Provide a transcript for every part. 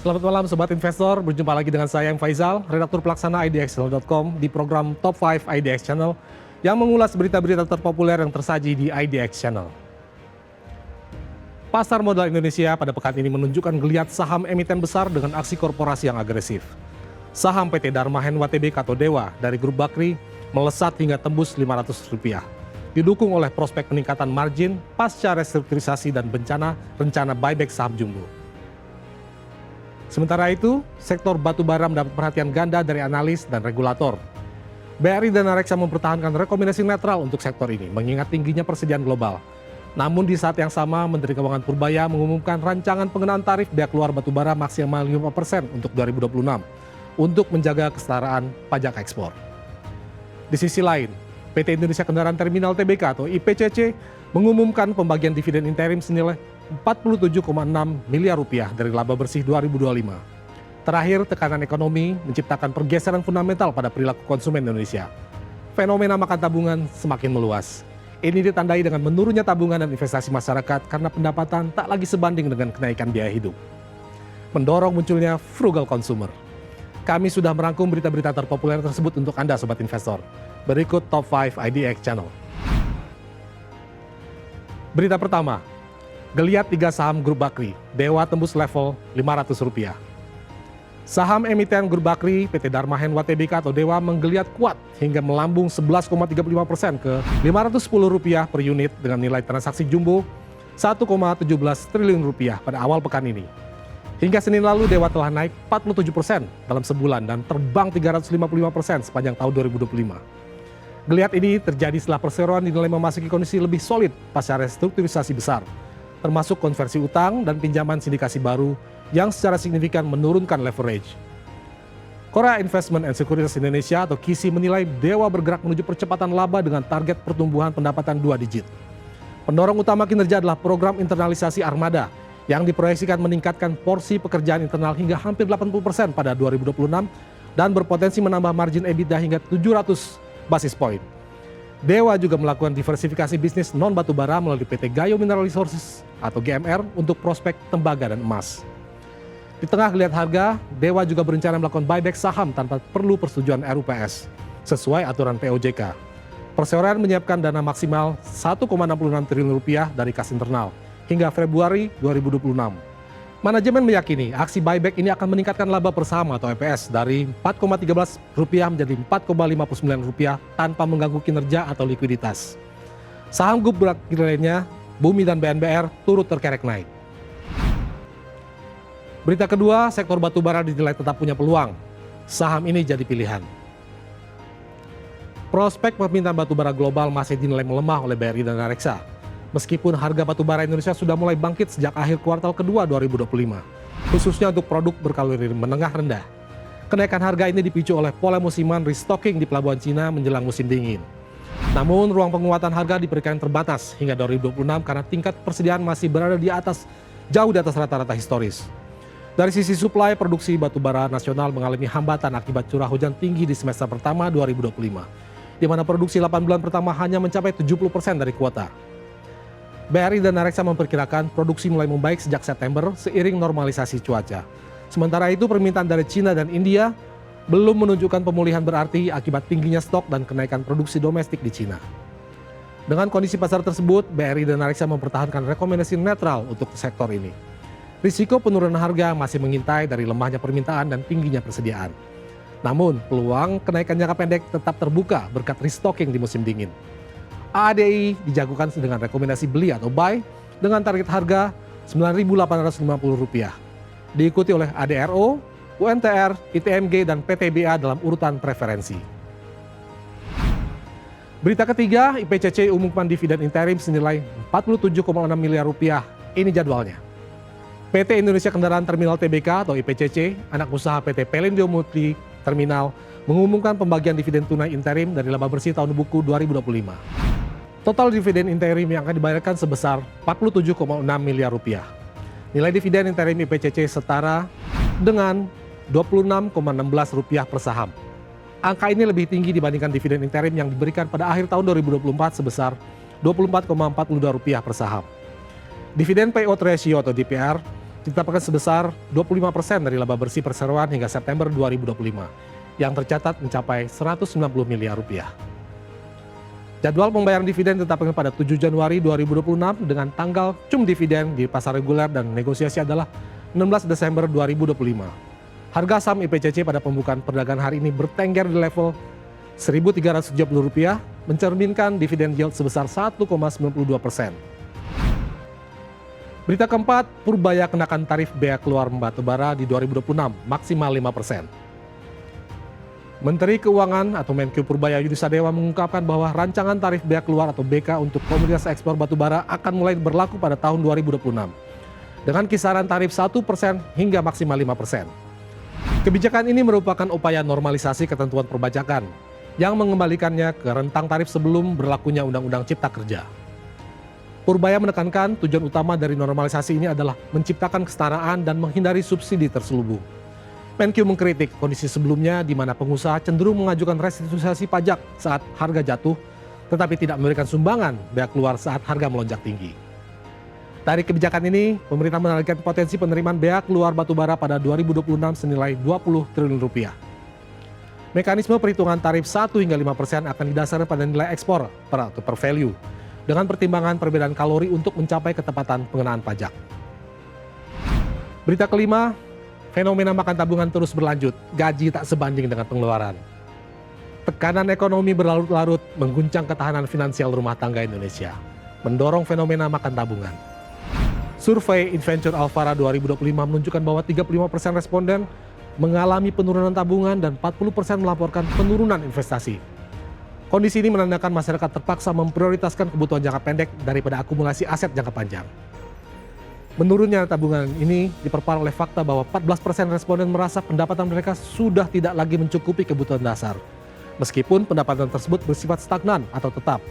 Selamat malam Sobat Investor, berjumpa lagi dengan saya M. Faizal, redaktur pelaksana idxchannel.com di program Top 5 IDX Channel yang mengulas berita-berita terpopuler yang tersaji di IDX Channel. Pasar modal Indonesia pada pekan ini menunjukkan geliat saham emiten besar dengan aksi korporasi yang agresif. Saham PT Dharma Henwa Tbk atau Dewa dari Grup Bakri melesat hingga tembus Rp500, didukung oleh prospek peningkatan margin pasca restrukturisasi dan rencana buyback saham Jumbo. Sementara itu, sektor batubara mendapat perhatian ganda dari analis dan regulator. BRI dan Reksa mempertahankan rekomendasi netral untuk sektor ini, mengingat tingginya persediaan global. Namun di saat yang sama, Menteri Keuangan Purbaya mengumumkan rancangan pengenaan tarif biaya keluar batubara maksimal 5% untuk 2026 untuk menjaga kesetaraan pajak ekspor. Di sisi lain, PT Indonesia Kendaraan Terminal Tbk atau IPCC mengumumkan pembagian dividen interim senilai Rp47,6 miliar dari laba bersih 2025. Terakhir, tekanan ekonomi menciptakan pergeseran fundamental pada perilaku konsumen Indonesia. Fenomena makan tabungan semakin meluas. Ini ditandai dengan menurunnya tabungan dan investasi masyarakat karena pendapatan tak lagi sebanding dengan kenaikan biaya hidup. Mendorong munculnya frugal consumer. Kami sudah merangkum berita-berita terpopuler tersebut untuk Anda Sobat Investor. Berikut Top 5 IDX Channel. Berita pertama, geliat 3 saham Grup Bakri, Dewa tembus level Rp500. Saham emiten Grup Bakri PT Dharma Henwa Tbk atau Dewa menggeliat kuat hingga melambung 11,35% ke Rp510 per unit dengan nilai transaksi jumbo Rp1,17 triliun pada awal pekan ini. Hingga Senin lalu Dewa telah naik 47% dalam sebulan dan terbang 355% sepanjang tahun 2025. Geliat ini terjadi setelah perseroan dinilai memasuki kondisi lebih solid pasca restrukturisasi besar, termasuk konversi utang dan pinjaman sindikasi baru yang secara signifikan menurunkan leverage. Korea Investment and Securities Indonesia atau KISI menilai Dewa bergerak menuju percepatan laba dengan target pertumbuhan pendapatan 2 digit. Pendorong utama kinerja adalah program internalisasi Armada yang diproyeksikan meningkatkan porsi pekerjaan internal hingga hampir 80% pada 2026 dan berpotensi menambah margin EBITDA hingga 700 basis point. Dewa juga melakukan diversifikasi bisnis non-batubara melalui PT Gayo Mineral Resources atau GMR untuk prospek tembaga dan emas. Di tengah geliat harga, Dewa juga berencana melakukan buyback saham tanpa perlu persetujuan RUPS, sesuai aturan POJK. Perseroan menyiapkan dana maksimal Rp1,66 triliun dari kas internal hingga Februari 2026. Manajemen meyakini aksi buyback ini akan meningkatkan laba per saham atau EPS dari Rp4,13 menjadi Rp4,59 tanpa mengganggu kinerja atau likuiditas. Saham grup Bakri lainnya, Bumi dan BNBR turut terkerek naik. Berita kedua, sektor batubara dinilai tetap punya peluang. Saham ini jadi pilihan. Prospek permintaan batubara global masih dinilai melemah oleh BRI dan Reksa. Meskipun harga batubara Indonesia sudah mulai bangkit sejak akhir kuartal kedua 2025, khususnya untuk produk berkalori menengah rendah. Kenaikan harga ini dipicu oleh pola musiman restocking di pelabuhan Cina menjelang musim dingin. Namun, ruang penguatan harga diperkirakan terbatas hingga 2026 karena tingkat persediaan masih berada jauh di atas rata-rata historis. Dari sisi suplai, produksi batubara nasional mengalami hambatan akibat curah hujan tinggi di semester pertama 2025, di mana produksi 8 bulan pertama hanya mencapai 70% dari kuota. BRI dan Reksa memperkirakan produksi mulai membaik sejak September seiring normalisasi cuaca. Sementara itu permintaan dari Cina dan India belum menunjukkan pemulihan berarti akibat tingginya stok dan kenaikan produksi domestik di Cina. Dengan kondisi pasar tersebut, BRI dan Reksa mempertahankan rekomendasi netral untuk sektor ini. Risiko penurunan harga masih mengintai dari lemahnya permintaan dan tingginya persediaan. Namun, peluang kenaikan jangka pendek tetap terbuka berkat restocking di musim dingin. ADI dijagokan dengan rekomendasi beli atau buy dengan target harga Rp9.850. Diikuti oleh ADRO, UNTR, ITMG, dan PTBA dalam urutan preferensi. Berita ketiga, IPCC umumkan dividen interim senilai Rp47,6 miliar. Ini jadwalnya. PT Indonesia Kendaraan Terminal Tbk atau IPCC, anak usaha PT Pelindo Multi Terminal, mengumumkan pembagian dividen tunai interim dari laba bersih tahun buku 2025. Total dividen interim yang akan dibayarkan sebesar Rp47,6 miliar. Nilai dividen interim IPCC setara dengan Rp26,16 per saham. Angka ini lebih tinggi dibandingkan dividen interim yang diberikan pada akhir tahun 2024 sebesar Rp24,42 per saham. Dividen payout ratio atau DPR ditetapkan sebesar 25% dari laba bersih perseroan hingga September 2025, yang tercatat mencapai 190 miliar rupiah. Jadwal pembayaran dividen ditetapkan pada 7 Januari 2026 dengan tanggal cum dividen di pasar reguler dan negosiasi adalah 16 Desember 2025. Harga saham IPCC pada pembukaan perdagangan hari ini bertengger di level Rp1.370, mencerminkan dividen yield sebesar 1,92%. Berita keempat, Purbaya kenakan tarif bea keluar batubara di 2026 maksimal 5%. Menteri Keuangan atau Menkyu Purbaya Yudi Sadewa mengungkapkan bahwa rancangan tarif bea keluar atau BK untuk komoditas ekspor batubara akan mulai berlaku pada tahun 2026 dengan kisaran tarif 1% hingga maksimal 5%. Kebijakan ini merupakan upaya normalisasi ketentuan perpajakan yang mengembalikannya ke rentang tarif sebelum berlakunya Undang-Undang Cipta Kerja. Purbaya menekankan tujuan utama dari normalisasi ini adalah menciptakan kesetaraan dan menghindari subsidi terselubung. Menkyu mengkritik kondisi sebelumnya di mana pengusaha cenderung mengajukan restitusi pajak saat harga jatuh, tetapi tidak memberikan sumbangan bea keluar saat harga melonjak tinggi. Dari kebijakan ini, pemerintah menargetkan potensi penerimaan bea keluar batubara pada 2026 senilai 20 triliun rupiah. Mekanisme perhitungan tarif 1 hingga 5% akan didasarkan pada nilai ekspor per value, dengan pertimbangan perbedaan kalori untuk mencapai ketepatan pengenaan pajak. Berita kelima, fenomena makan tabungan terus berlanjut, gaji tak sebanding dengan pengeluaran. Tekanan ekonomi berlarut-larut mengguncang ketahanan finansial rumah tangga Indonesia, mendorong fenomena makan tabungan. Survei Inventure Alvara 2025 menunjukkan bahwa 35% responden mengalami penurunan tabungan dan 40% melaporkan penurunan investasi. Kondisi ini menandakan masyarakat terpaksa memprioritaskan kebutuhan jangka pendek daripada akumulasi aset jangka panjang. Menurunnya tabungan ini diperparah oleh fakta bahwa 14% responden merasa pendapatan mereka sudah tidak lagi mencukupi kebutuhan dasar, meskipun pendapatan tersebut bersifat stagnan atau tetap.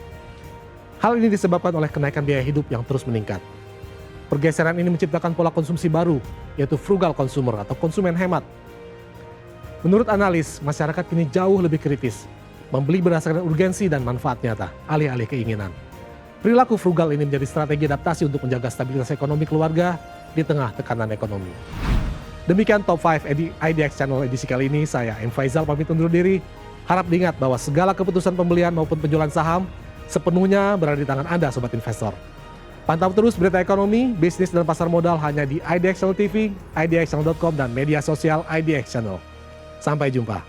Hal ini disebabkan oleh kenaikan biaya hidup yang terus meningkat. Pergeseran ini menciptakan pola konsumsi baru, yaitu frugal consumer atau konsumen hemat. Menurut analis, masyarakat kini jauh lebih kritis, membeli berdasarkan urgensi dan manfaat nyata, alih-alih keinginan. Perilaku frugal ini menjadi strategi adaptasi untuk menjaga stabilitas ekonomi keluarga di tengah tekanan ekonomi. Demikian Top 5 IDX Channel edisi kali ini, saya M. Faizal pamit undur diri. Harap diingat bahwa segala keputusan pembelian maupun penjualan saham sepenuhnya berada di tangan Anda, Sobat Investor. Pantau terus berita ekonomi, bisnis, dan pasar modal hanya di IDX Channel TV, idxchannel.com, dan media sosial IDX Channel. Sampai jumpa.